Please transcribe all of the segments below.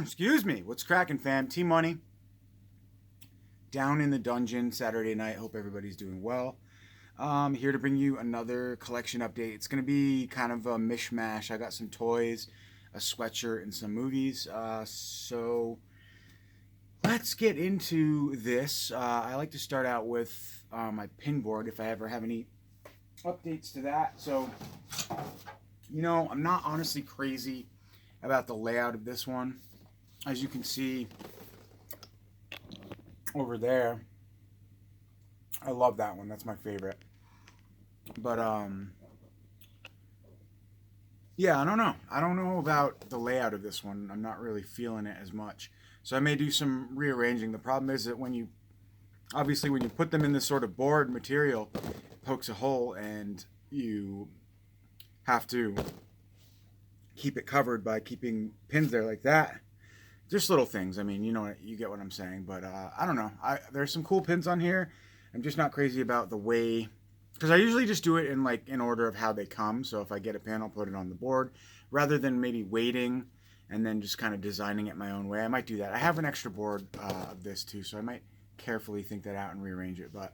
Excuse me. What's cracking, fam? T-Money. Down in the dungeon Saturday night. Hope everybody's doing well. Here to bring you another collection update. It's going to be kind of a mishmash. I got some toys, a sweatshirt, and some movies. So let's get into this. I like to start out with my pin board if I ever have any updates to that. So, I'm not honestly crazy about the layout of this one. As you can see over there, I love that one. That's my favorite. But yeah, I don't know. I don't know about the layout of this one. I'm not really feeling it as much. So I may do some rearranging. The problem is that when you put them in this sort of board material, it pokes a hole and you have to keep it covered by keeping pins there like that. Just little things. I mean, you get what I'm saying. But I don't know. There's some cool pins on here. I'm just not crazy about the way, because I usually just do it in order of how they come. So if I get a pin, I'll put it on the board rather than maybe waiting and then just kind of designing it my own way. I might do that. I have an extra board of this too, so I might carefully think that out and rearrange it. But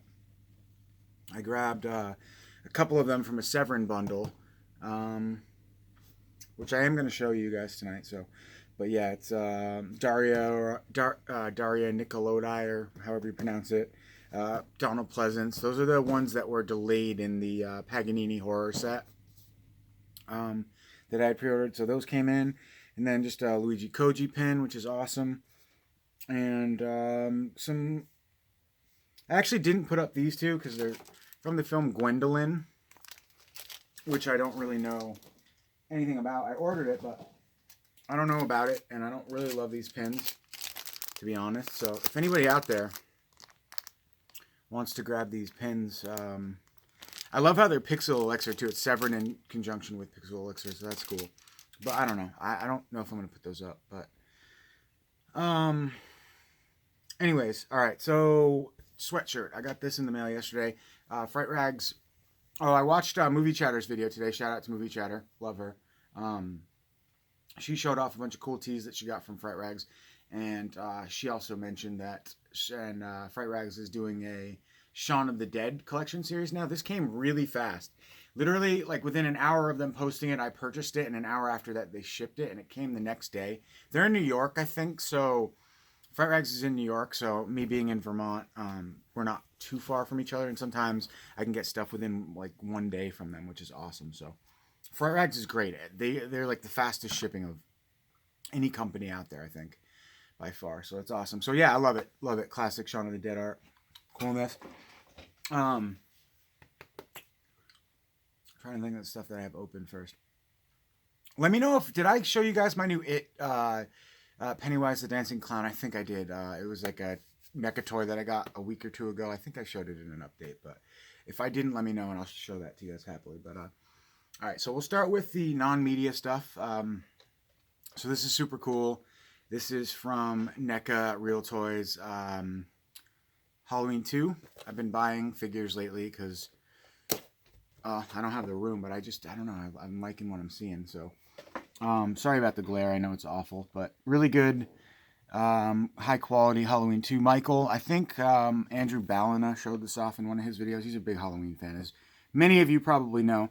I grabbed a couple of them from a Severn bundle, which I am going to show you guys tonight. So, but yeah, it's Daria Nicolodi, or however you pronounce it. Donald Pleasance. Those are the ones that were delayed in the Paganini horror set that I had pre-ordered. So those came in. And then just a Luigi Koji pin, which is awesome. And some... I actually didn't put up these two because they're from the film Gwendolyn, which I don't really know anything about. I ordered it, but I don't know about it. And I don't really love these pins, to be honest. So if anybody out there wants to grab these pins, I love how they're Pixel Elixir too. It's Severn in conjunction with Pixel Elixir, so that's cool. But I don't know. I don't know if I'm going to put those up. But anyways, all right. So sweatshirt. I got this in the mail yesterday. Fright Rags. Oh, I watched Movie Chatter's video today. Shout out to Movie Chatter. Love her. She showed off a bunch of cool tees that she got from Fright Rags. And she also mentioned that Fright Rags is doing a Shaun of the Dead collection series now. This came really fast. Literally, like within an hour of them posting it, I purchased it, and an hour after that, they shipped it, and it came the next day. They're in New York, I think, so Fright Rags is in New York, so me being in Vermont, we're not too far from each other, and sometimes I can get stuff within like one day from them, which is awesome. So Fright Rags is great. They're like the fastest shipping of any company out there, I think, by far. So it's awesome. So yeah, I love it. Love it. Classic Shaun of the Dead art. Coolness. Trying to think of the stuff that I have open first. Let me know did I show you guys my new Pennywise the Dancing Clown? I think I did. It was like a NECA toy that I got a week or two ago. I think I showed it in an update, but if I didn't, let me know and I'll show that to you guys happily. But all right, so we'll start with the non-media stuff. So this is super cool. This is from NECA Real Toys. Halloween 2. I've been buying figures lately because I don't have the room, but I don't know. I'm liking what I'm seeing. So sorry about the glare. I know it's awful, but really good, high quality Halloween 2. Michael, I think Andrew Ballina showed this off in one of his videos. He's a big Halloween fan, as many of you probably know.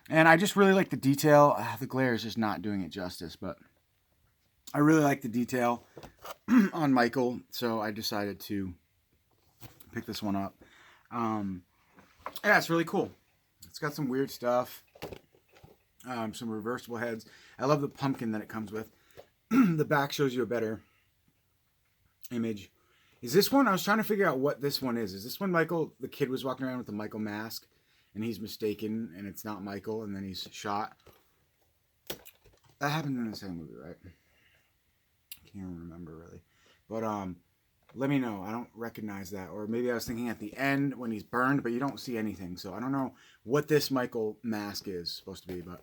And I just really like the detail. The glare is just not doing it justice, but I really like the detail on Michael, so I decided to pick this one up. Yeah, it's really cool. It's got some weird stuff, some reversible heads. I love the pumpkin that it comes with. The back shows you a better image. Is this one? I was trying to figure out what this one is. Is this one Michael, the kid was walking around with the Michael mask, and he's mistaken, and it's not Michael, and then he's shot? That happened in the same movie, right? Can't remember really. But let me know. I don't recognize that. Or maybe I was thinking at the end when he's burned, but you don't see anything. So I don't know what this Michael mask is supposed to be. But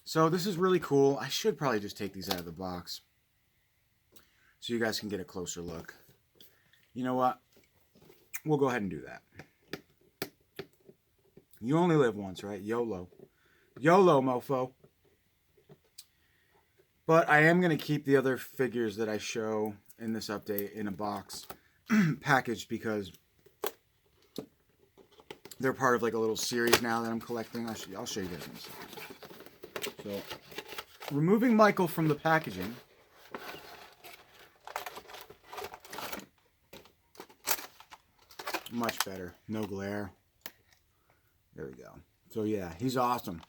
so this is really cool. I should probably just take these out of the box so you guys can get a closer look. You know what? We'll go ahead and do that. You only live once, right? YOLO. YOLO, mofo. But I am going to keep the other figures that I show in this update in a box packaged because they're part of like a little series now that I'm collecting. I'll show you guys in a second. So, removing Michael from the packaging. Much better. No glare. There we go. So yeah, he's awesome.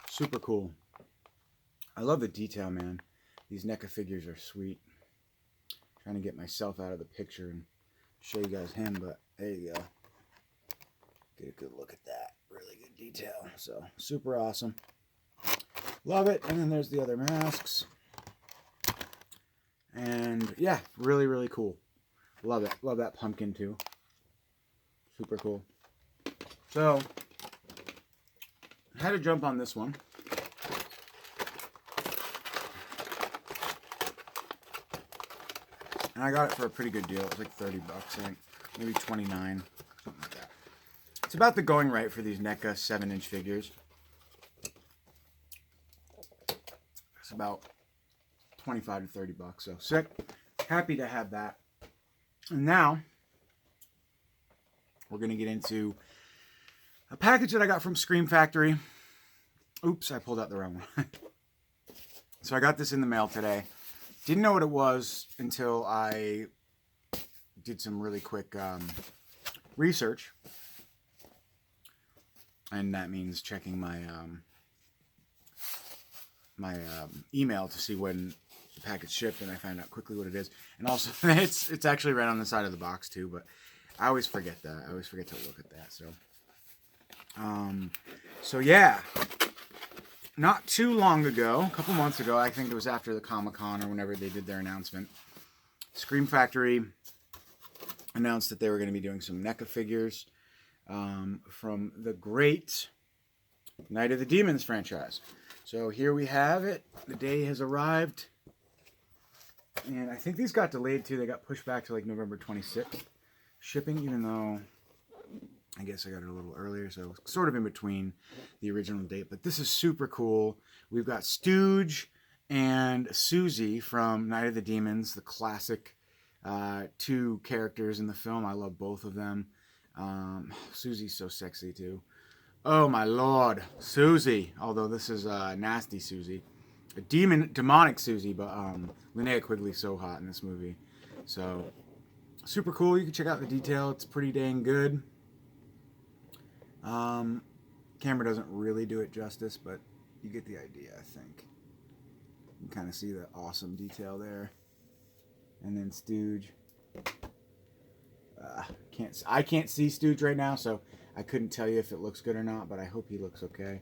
Super cool. I love the detail, man. These NECA figures are sweet. Trying to get myself out of the picture and show you guys him, but there you go. Get a good look at that. Really good detail. So, super awesome. Love it. And then there's the other masks. And yeah, really, really cool. Love it. Love that pumpkin too. Super cool. So, I had to jump on this one. And I got it for a pretty good deal. It was like 30 bucks, I think. Maybe 29, something like that. It's about the going rate for these NECA 7-inch figures. It's about 25 to 30 bucks. So sick. Happy to have that. And now, we're going to get into a package that I got from Scream Factory. Oops, I pulled out the wrong one. So I got this in the mail today. Didn't know what it was until I did some really quick research. And that means checking my email to see when the package shipped, and I found out quickly what it is. And also, it's actually right on the side of the box too, but I always forget that. I always forget to look at that. So yeah, not too long ago, a couple months ago, I think it was after the Comic-Con or whenever they did their announcement, Scream Factory announced that they were going to be doing some NECA figures from the great Night of the Demons franchise. So here we have it. The day has arrived. And I think these got delayed too. They got pushed back to like November 26th shipping, even though I guess I got it a little earlier. So sort of in between the original date. But this is super cool. We've got Stooge and Susie from Night of the Demons, the classic two characters in the film. I love both of them. Susie's so sexy too. Oh my lord, Susie. Although this is nasty Susie, a demonic Susie, but Linnea Quigley's so hot in this movie. So super cool. You can check out the detail. It's pretty dang good. Camera doesn't really do it justice, but you get the idea, I think. You can kind of see the awesome detail there. And then Stooge. I can't see Stooge right now, so I couldn't tell you if it looks good or not, but I hope he looks okay.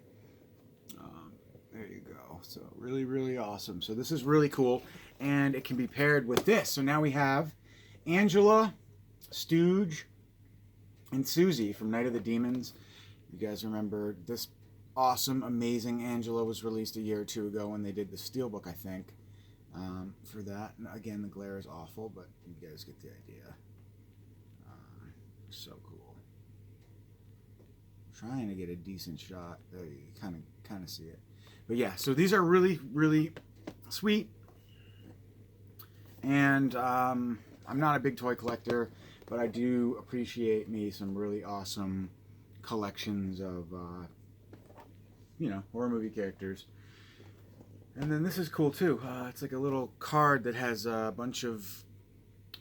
There you go. So really, really awesome. So this is really cool, and it can be paired with this. So now we have Angela, Stooge, and Susie from Night of the Demons. You guys remember this awesome, amazing Angela was released a year or two ago when they did the Steelbook, I think, for that. And again, the glare is awful, but you guys get the idea. So cool. Trying to get a decent shot. There you kind of see it. But yeah, so these are really, really sweet. And I'm not a big toy collector, but I do appreciate me some really awesome collections of, horror movie characters. And then this is cool too. It's like a little card that has a bunch of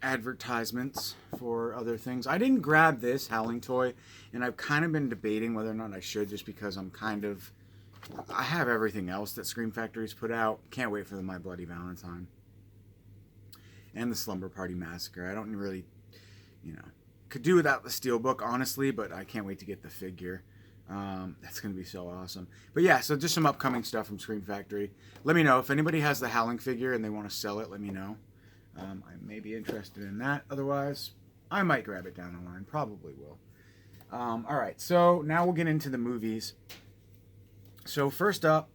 advertisements for other things. I didn't grab this Howling toy, and I've kind of been debating whether or not I should, just because I have everything else that Scream Factory's put out. Can't wait for the My Bloody Valentine and the Slumber Party Massacre. I don't really, could do without the Steelbook, honestly, but I can't wait to get the figure. That's going to be so awesome. But yeah, so just some upcoming stuff from Scream Factory. Let me know if anybody has the Howling figure and they want to sell it. Let me know. I may be interested in that. Otherwise, I might grab it down the line. Probably will. All right, so now we'll get into the movies. So first up,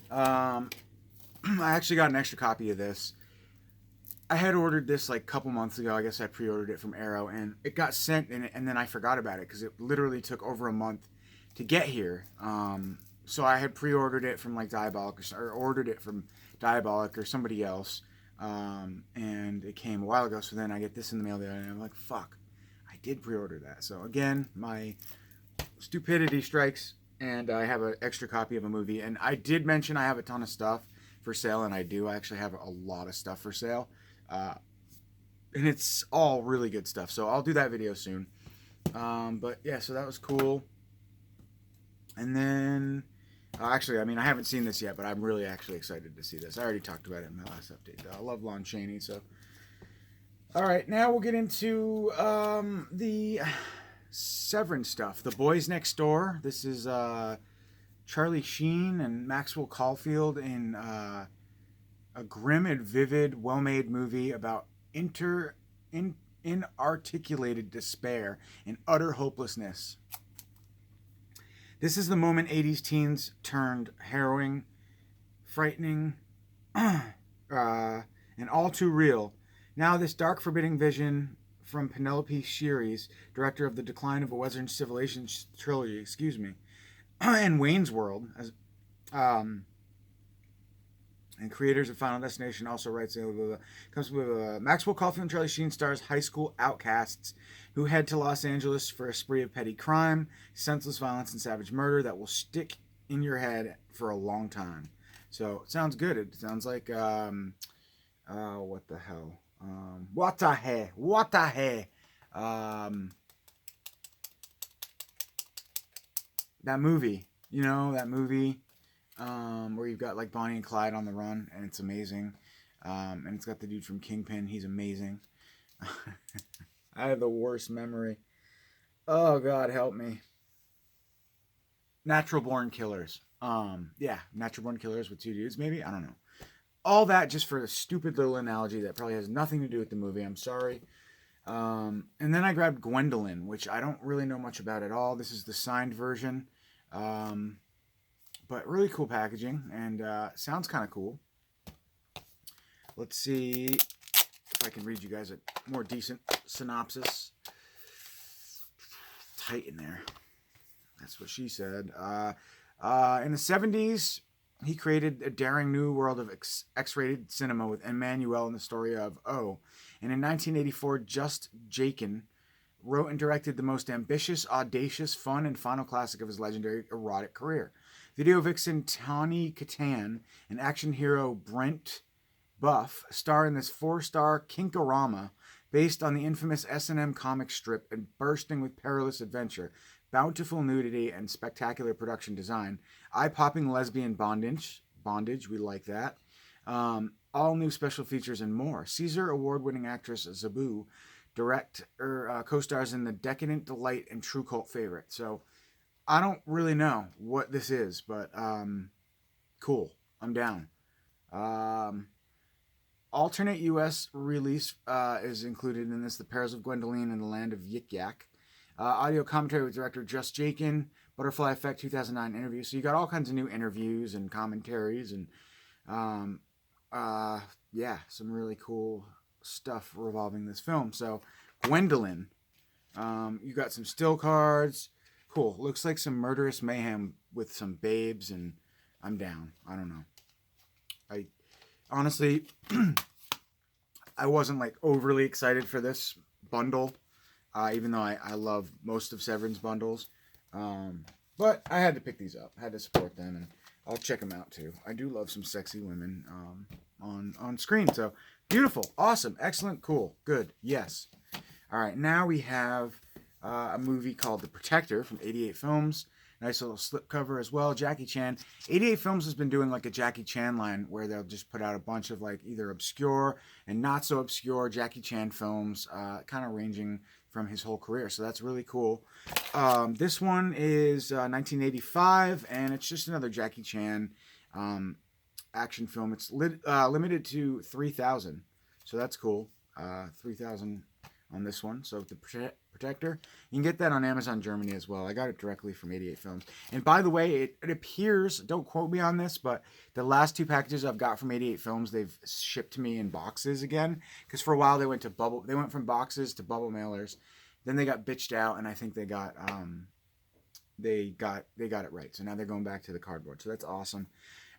I actually got an extra copy of this. I had ordered this like a couple months ago. I guess I pre-ordered it from Arrow, and it got sent, and then I forgot about it because it literally took over a month to get here. so I had pre-ordered it from like Diabolique or ordered it from Diabolique or somebody else, and it came a while ago. So then I get this in the mail the other day, and I'm like, fuck, I did pre-order that. So again, my stupidity strikes, and I have an extra copy of a movie. And I did mention I have a ton of stuff for sale, and I do. I actually have a lot of stuff for sale, uh, and it's all really good stuff. So I'll do that video soon. But yeah, so that was cool. And then, actually, I mean, I haven't seen this yet, but I'm really actually excited to see this. I already talked about it in my last update. I love Lon Chaney, so. All right, now we'll get into the Severn stuff. The Boys Next Door. This is Charlie Sheen and Maxwell Caulfield in a grim and vivid, well-made movie about inarticulated despair and utter hopelessness. This is the moment 80s teens turned harrowing, frightening, and all too real. Now this dark, forbidding vision from Penelope Sheary's, director of the Decline of a Western Civilization trilogy, and Wayne's World, and creators of Final Destination, also writes, comes with Maxwell Caulfield and Charlie Sheen stars high school outcasts who head to Los Angeles for a spree of petty crime, senseless violence, and savage murder that will stick in your head for a long time. So it sounds good. It sounds like what the hell? What the hell? That movie, that movie where you've got like Bonnie and Clyde on the run, and it's amazing. And it's got the dude from Kingpin. He's amazing. I have the worst memory. Oh, God, help me. Natural Born Killers. Yeah, Natural Born Killers with two dudes, maybe? I don't know. All that just for a stupid little analogy that probably has nothing to do with the movie. I'm sorry. And then I grabbed Gwendolyn, which I don't really know much about at all. This is the signed version. But really cool packaging, and sounds kind of cool. Let's see if I can read you guys a more decent synopsis. Tight in there. That's what she said. In the 70s, he created a daring new world of X-rated cinema with Emmanuel and the story of O. And in 1984, Just Jakin wrote and directed the most ambitious, audacious, fun, and final classic of his legendary erotic career. Video vixen Tawny Katan and action hero Brent Buff star in this 4-star kinkorama based on the infamous S&M comic strip and bursting with perilous adventure, bountiful nudity, and spectacular production design. Eye-popping lesbian bondage, we like that. All new special features and more. Caesar award-winning actress Zabu co-stars in the decadent delight and true cult favorite. So I don't really know what this is, but cool. I'm down. Alternate U.S. release is included in this: The Perils of Gwendoline and the Land of Yik Yak. Audio commentary with director Just Jakin. Butterfly Effect 2009 interview. So you got all kinds of new interviews and commentaries and yeah, some really cool stuff revolving this film. So Gwendolyn, you got some still cards. Cool. Looks like some murderous mayhem with some babes, and I'm down. I don't know. I honestly, I wasn't like overly excited for this bundle, even though I love most of Severn's bundles. But I had to pick these up. I had to support them, and I'll check them out too. I do love some sexy women on screen. So beautiful, awesome, excellent, cool, good, yes. All right, now we have a movie called The Protector from 88 Films. Nice little slipcover as well. Jackie Chan. 88 Films has been doing like a Jackie Chan line where they'll just put out a bunch of like either obscure and not so obscure Jackie Chan films, kind of ranging from his whole career. So that's really cool. This one is 1985, and it's just another Jackie Chan action film. It's limited to 3,000, so that's cool. 3,000 on this one. So The Protector, you can get that on Amazon Germany as well. I got it directly from 88 Films. And by the way, it appears, don't quote me on this, but the last two packages I've got from 88 Films, they've shipped to me in boxes again. Because for a while they went from boxes to bubble mailers. Then they got bitched out, and I think they got they got it right. So now they're going back to the cardboard. So that's awesome.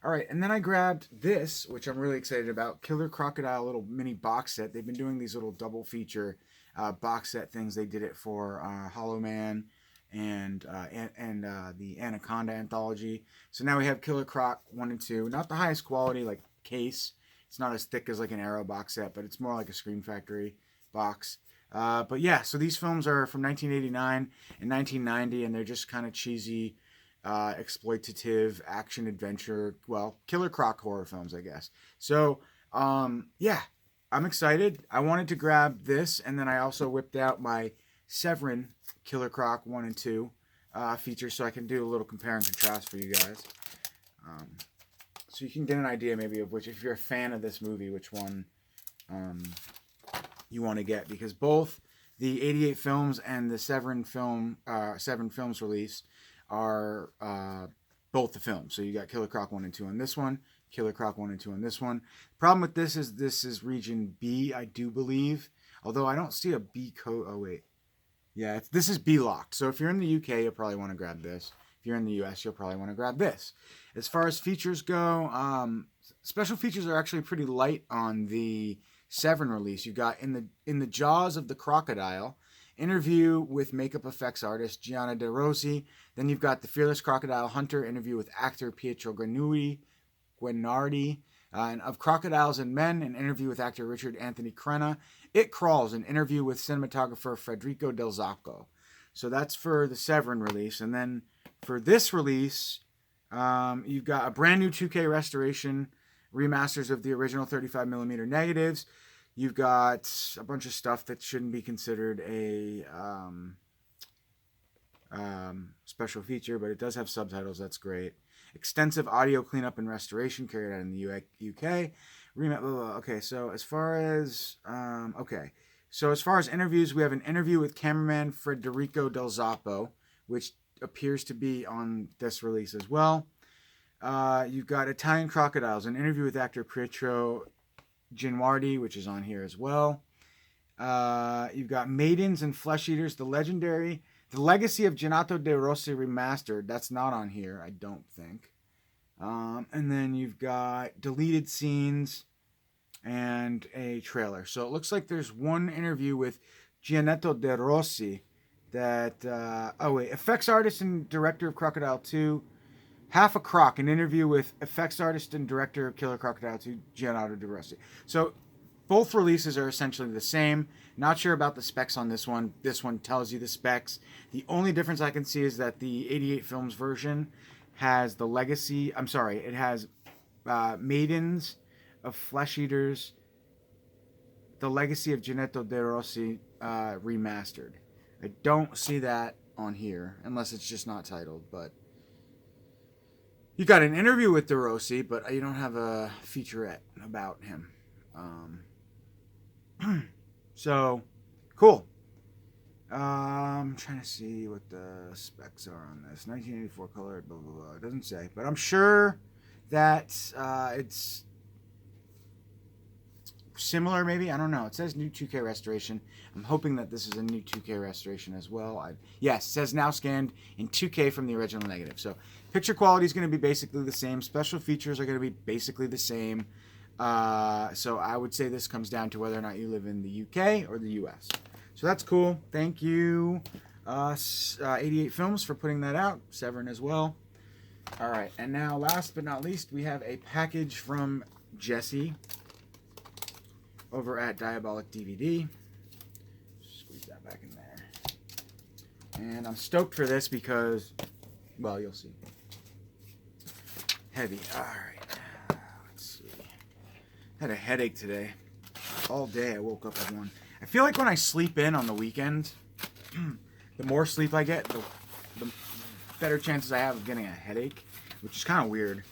All right, and then I grabbed this, which I'm really excited about, Killer Crocodile little mini box set. They've been doing these little double feature box set things. They did it for Hollow Man and the Anaconda anthology. So now we have Killer Croc 1 and 2. Not the highest quality like case. It's not as thick as like an Arrow box set, but it's more like a Scream Factory box. But yeah, so these films are from 1989 and 1990, and they're just kind of cheesy, exploitative action adventure, well, Killer Croc horror films, I guess. So yeah, I'm excited. I wanted to grab this, and then I also whipped out my Severn Killer Croc 1 and 2 feature, so I can do a little compare and contrast for you guys. So you can get an idea maybe of which, if you're a fan of this movie, which one you want to get, because both the 88 films and the Severn Films release are both the films. So you got Killer Croc 1 and 2 on this one, Killer Croc 1 and 2 on this one. The problem with this is region B, I do believe. Although I don't see a B code. Oh, wait. Yeah, this is B locked. So if you're in the UK, you'll probably want to grab this. If you're in the US, you'll probably want to grab this. As far as features go, special features are actually pretty light on the Severn release. You've got in the jaws of the crocodile, interview with makeup effects artist Gianna De Rossi. Then you've got the Fearless Crocodile Hunter, interview with actor Pietro Guinardi. And of Crocodiles and Men, an interview with actor Richard Anthony Crenna. It Crawls, an interview with cinematographer Federico Del Zacco. So that's for the Severn release. And then for this release, you've got a brand new 2K restoration, remasters of the original 35mm negatives. You've got a bunch of stuff that shouldn't be considered a special feature, but it does have subtitles. That's great. Extensive audio cleanup and restoration carried out in the UK. Okay, so as far as interviews, we have an interview with cameraman Federico Del Zacco, which appears to be on this release as well. You've got Italian Crocodiles, an interview with actor Pietro Guinardi, which is on here as well. You've got Maidens and Flesh Eaters, The Legacy of Gianna De Rossi Remastered. That's not on here, I don't think. And then you've got deleted scenes and a trailer. So it looks like there's one interview with Gianna De Rossi that... effects artist and director of Crocodile 2... Half a Croc, an interview with effects artist and director of Killer Crocodile 2, Gianna De Rossi. So both releases are essentially the same. Not sure about the specs on this one. This one tells you the specs. The only difference I can see is that the 88 Films version has the legacy... it has Maidens of Flesh Eaters, The Legacy of Gianna De Rossi remastered. I don't see that on here, unless it's just not titled, but... You got an interview with De Rossi, but you don't have a featurette about him. So, cool. I'm trying to see what the specs are on this. 1984 color, blah, blah, blah. It doesn't say. But I'm sure that it's similar, maybe. I don't know. It says new 2K restoration. I'm hoping that this is a new 2K restoration as well. Yes, it says now scanned in 2K from the original negative. So picture quality is going to be basically the same. Special features are going to be basically the same. So I would say this comes down to whether or not you live in the UK or the US. So that's cool. Thank you, 88 Films, for putting that out. Severn as well. All right. And now, last but not least, we have a package from Jesse over at Diabolique DVD. Squeeze that back in there. And I'm stoked for this because, well, you'll see. Heavy. All right. Let's see. Had a headache today. All day I woke up with one. I feel like when I sleep in on the weekend, the more sleep I get, the better chances I have of getting a headache, which is kind of weird.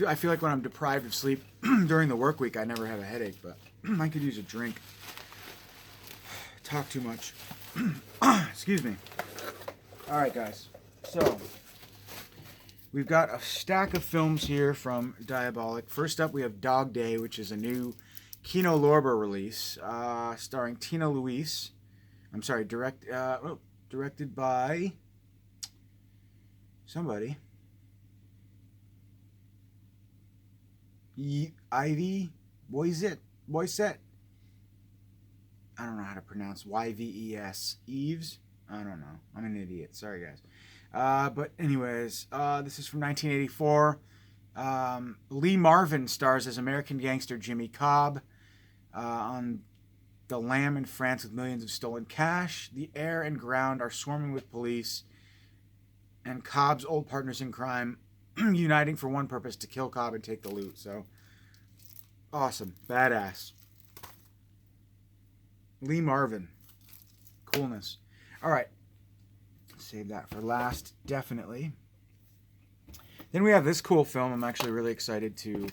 I feel like when I'm deprived of sleep during the work week, I never have a headache, but I could use a drink. Talk too much. Excuse me. All right, guys. So, we've got a stack of films here from Diabolique. First up, we have Dog Day, which is a new Kino Lorber release, starring Tina Luis. I'm sorry, directed by Somebody. Ivy? Boyset? Boyset? I don't know how to pronounce Yves. Eves? I don't know. I'm an idiot. Sorry, guys. But anyways, this is from 1984. Lee Marvin stars as American gangster Jimmy Cobb on the lam in France with millions of stolen cash. The air and ground are swarming with police and Cobb's old partners in crime uniting for one purpose, to kill Cobb and take the loot. So, awesome. Badass. Lee Marvin. Coolness. All right. Save that for last, definitely. Then we have this cool film I'm actually really excited to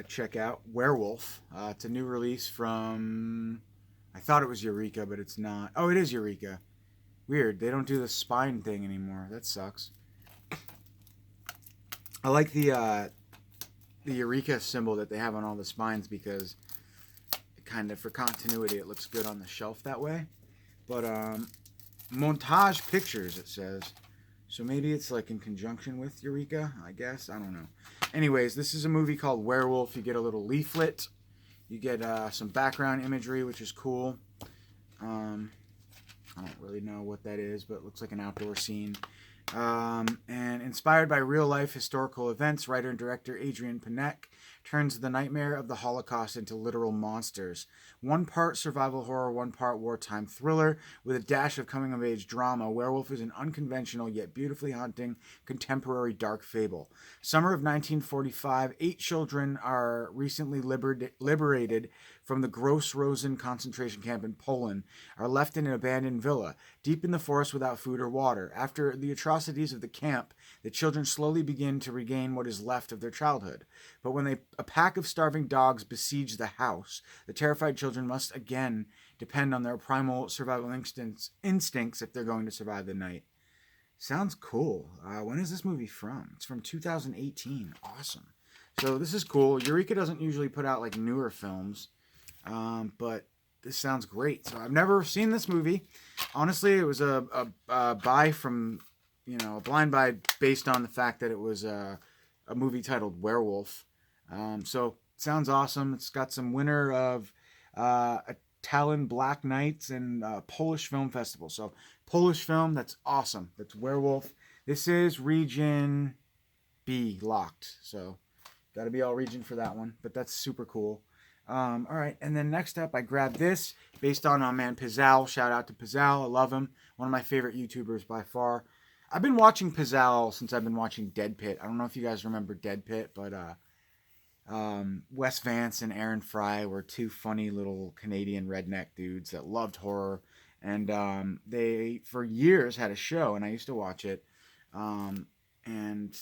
check out. Werewolf. It's a new release from... I thought it was Eureka, but it's not. Oh, it is Eureka. Weird. They don't do the spine thing anymore. That sucks. I like the Eureka symbol that they have on all the spines because it kind of, for continuity, it looks good on the shelf that way. But Montage Pictures, it says. So maybe it's like in conjunction with Eureka, I guess. I don't know. Anyways, this is a movie called Werewolf. You get a little leaflet. You get some background imagery, which is cool. I don't really know what that is, but it looks like an outdoor scene. And inspired by real-life historical events, writer and director Adrian Panek turns the nightmare of the Holocaust into literal monsters. One part survival horror, one part wartime thriller, with a dash of coming-of-age drama. Werewolf is an unconventional yet beautifully haunting contemporary dark fable. Summer of 1945, 8 children are recently liberated from the Gross Rosen concentration camp in Poland, are left in an abandoned villa, deep in the forest without food or water. After the atrocities of the camp, the children slowly begin to regain what is left of their childhood. But when a pack of starving dogs besiege the house, the terrified children must again depend on their primal survival instincts if they're going to survive the night. Sounds cool. When is this movie from? It's from 2018. Awesome. So this is cool. Eureka doesn't usually put out like newer films. But this sounds great. So I've never seen this movie. Honestly, it was a buy from, a blind buy based on the fact that it was a movie titled Werewolf. So it sounds awesome. It's got some winner of Talon Black Nights and Polish Film Festival. So Polish film, that's awesome. That's Werewolf. This is Region B locked. So got to be all region for that one. But that's super cool. All right, and then next up, I grabbed this based on man Pizzal. Shout out to Pizzal, I love him. One of my favorite YouTubers by far. I've been watching Pizzal since I've been watching Dead Pit. I don't know if you guys remember Dead Pit, but Wes Vance and Aaron Fry were 2 funny little Canadian redneck dudes that loved horror, and they for years had a show, and I used to watch it, and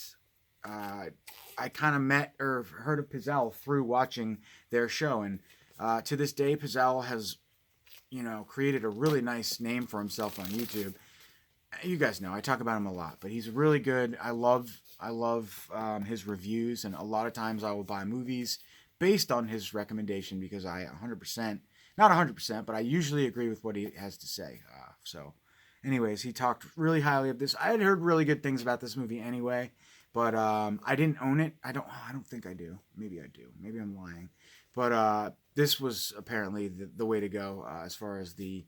I kind of met or heard of Pizzal through watching their show. And to this day, Pizzal has, created a really nice name for himself on YouTube. You guys know, I talk about him a lot, but he's really good. I love his reviews, and a lot of times I will buy movies based on his recommendation because I 100%, not 100%, but I usually agree with what he has to say. So anyways, he talked really highly of this. I had heard really good things about this movie anyway. But I didn't own it. I don't think I do. Maybe I do. Maybe I'm lying. But this was apparently the way to go as far as the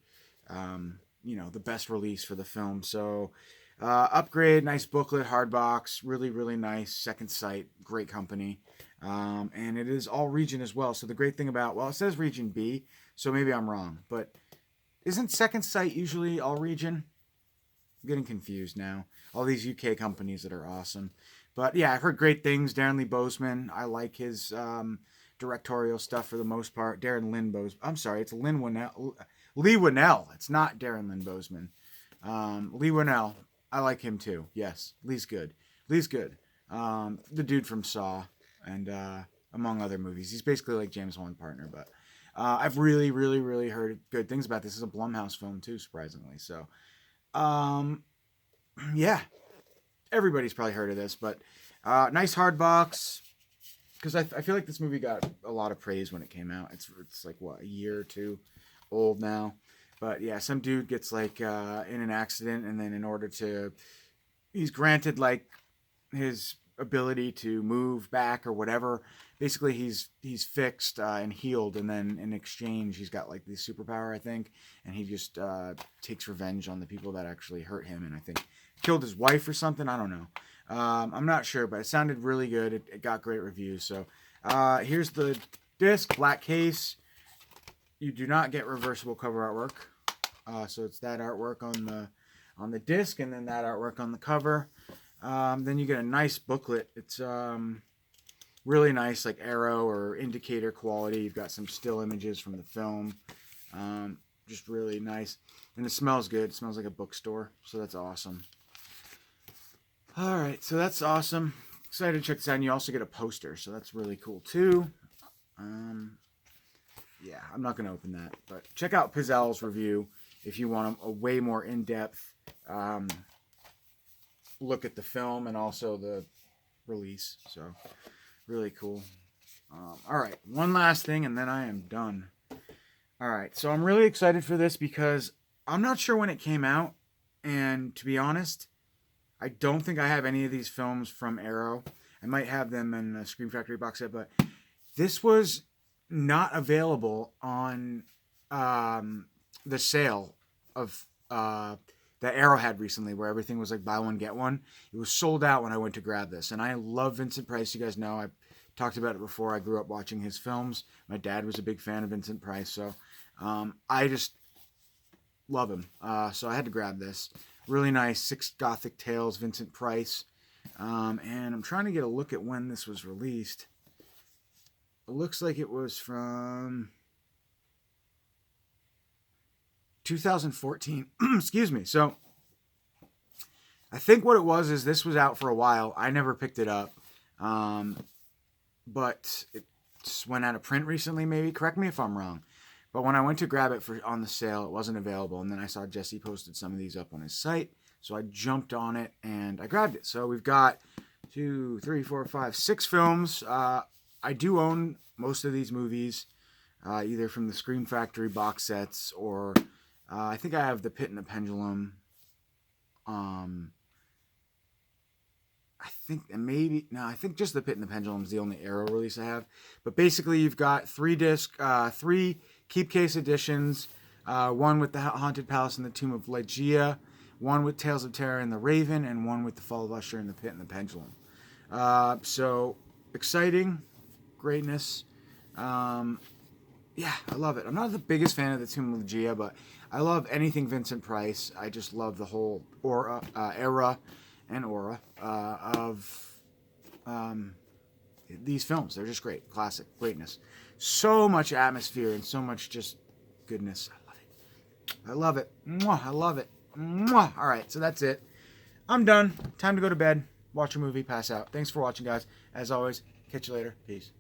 the best release for the film. So upgrade, nice booklet, hardbox, really really nice. Second Sight, great company, and it is all region as well. So the great thing about, well, it says region B, so maybe I'm wrong, but isn't Second Sight usually all region? I'm getting confused now. All these UK companies that are awesome. But yeah, I've heard great things. Darren Lee Boseman, I like his directorial stuff for the most part. I'm sorry, it's Lee Winnell. It's not Darren Lynn Boseman. Lee Winnell, I like him too. Yes, Lee's good. The dude from Saw and among other movies. He's basically like James Wan partner, but I've really, really, really heard good things about this. This is a Blumhouse film too, surprisingly. So yeah, everybody's probably heard of this, but nice hard box, because I feel like this movie got a lot of praise when it came out. It's like, what, a year or 2 old now, but yeah, some dude gets like in an accident, and then in order to he's granted like his ability to move back or whatever. Basically, he's fixed and healed, and then in exchange, he's got like this superpower, I think, and he just takes revenge on the people that actually hurt him, and I think killed his wife or something. I don't know. I'm not sure, but it sounded really good. It got great reviews. So here's the disc, black case. You do not get reversible cover artwork, so it's that artwork on the disc, and then that artwork on the cover. Then you get a nice booklet. It's really nice, like arrow or indicator quality. You've got some still images from the film. Just really nice. And it smells good. It smells like a bookstore, so that's awesome. All right, so that's awesome. Excited to check this out. And you also get a poster, so that's really cool too. Yeah, I'm not going to open that, but check out Pizzel's review if you want a way more in-depth look at the film and also the release. So really cool. All right, one last thing and then I am done. All right, so I'm really excited for this because I'm not sure when it came out, and to be honest, I don't think I have any of these films from Arrow. I might have them in a Scream Factory box set, but this was not available on the sale of that Arrow had recently, where everything was like buy one get one. It was sold out when I went to grab this, and I love Vincent Price. You guys know I've talked about it before. I grew up watching his films. My dad was a big fan of Vincent Price, so I just love him. So I had to grab this. Really nice, 6 Gothic Tales, Vincent Price. And I'm trying to get a look at when this was released. It looks like it was from 2014. Excuse me. So I think what it was is this was out for a while. I never picked it up. But it just went out of print recently, maybe. Correct me if I'm wrong. But when I went to grab it on the sale, it wasn't available. And then I saw Jesse posted some of these up on his site. So I jumped on it and I grabbed it. So we've got 2, 3, 4, 5, 6 films. I do own most of these movies, either from the Scream Factory box sets or I think I have The Pit and the Pendulum. I think just The Pit and the Pendulum is the only Arrow release I have. But basically, you've got 3 keep case editions, one with the Haunted Palace and the Tomb of Ligeia, one with Tales of Terror and the Raven, and one with the Fall of Usher and the Pit and the Pendulum. So exciting, greatness. Yeah, I love it. I'm not the biggest fan of the Tomb of Ligeia, but I love anything Vincent Price. I just love the whole era of these films. They're just great. Classic. Greatness. So much atmosphere and so much just goodness. I love it. Mwah, I love it. Mwah. All right, so that's it. I'm done. Time to go to bed, watch a movie, pass out. Thanks for watching, guys. As always, catch you later. Peace.